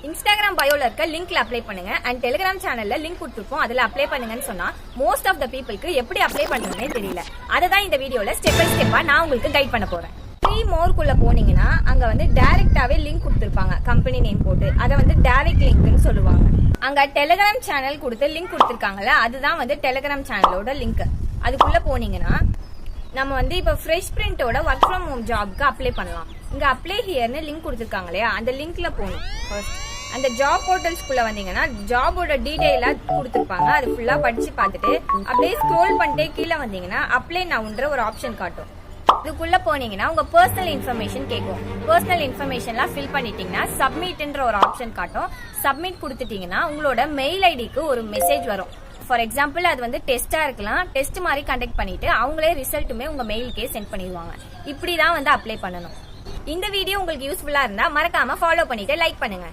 Instagram பயோல இருக்க லிங்க்ல apply பண்ணுங்க அண்ட் டெலிகிராம் சேனல்ல லிங்க் கொடுத்துருப்போம் அதுல அப்ளை பண்ணுங்கன்னு சொன்னா மோஸ்ட் ஆஃப் த பீப்புளுக்கு எப்படி அப்ளை பண்றதுனே தெரியல. அததான் இந்த வீடியோல ஸ்டெப் பை ஸ்டெப்பா நான் உங்களுக்கு கைட் பண்ண போறேன். 3 மோர்க்குள்ள போனீங்கன்னா அங்க டைரக்டாவே லிங்க் கொடுத்திருப்பாங்க கம்பெனி நேம் போட்டு. அதை டைரக்ட் லிங்க்னு சொல்லுவாங்க. அங்க டெலிகிராம் சேனல் கொடுத்து லிங்க் கொடுத்திருக்காங்கல்ல, அதுதான் டெலிகிராம் சேனலோட லிங்க். அதுக்குள்ள போனீங்கன்னா நம்ம இப்ப ஃப்ரெஷ் பிரிண்டோட ஒர்க் ஃப்ரம் ஹோம் ஜாப்க்கு அப்ளை பண்ணலாம். இங்க அப்ளை ஹியர்னு லிங்க் கொடுத்திருக்காங்க இல்லையா, அந்த லிங்க்ல போகணும். அந்த ஜாப் போர்ட்டல்ஸ்குள்ள வந்தீங்கன்னா ஜாபோட டீடைலா கொடுத்திருப்பாங்க. அது ஃபுல்லா படிச்சு பார்த்துட்டு அப்படியே ஸ்க்ரோல் பண்ணிட்டே கீழே வந்தீங்கன்னா அப்ளை நவுன்ற ஒரு ஆப்ஷன் காட்டும். இதுக்குள்ள போனீங்கன்னா உங்க பர்சனல் இன்ஃபர்மேஷன் கேட்கும். பர்சனல் இன்ஃபர்மேஷன்லாம் ஃபில் பண்ணிட்டீங்கன்னா சப்மிட்ன்ற ஒரு ஆப்ஷன் காட்டும். சப்மிட் கொடுத்துட்டீங்கன்னா உங்களோட மெயில் ஐடிக்கு ஒரு மெசேஜ் வரும். ஃபார் எக்ஸாம்பிள் அது டெஸ்டா இருக்கலாம். டெஸ்ட் மாதிரி கண்டக்ட் பண்ணிட்டு அவங்களே ரிசல்ட்டுமே உங்க மெயிலுக்கே சென்ட் பண்ணிடுவாங்க. இப்படிதான் அப்ளை பண்ணணும். இந்த வீடியோ உங்களுக்கு யூஸ்ஃபுல்லா இருந்தா மறக்காம ஃபாலோ பண்ணிட்டு லைக் பண்ணுங்க.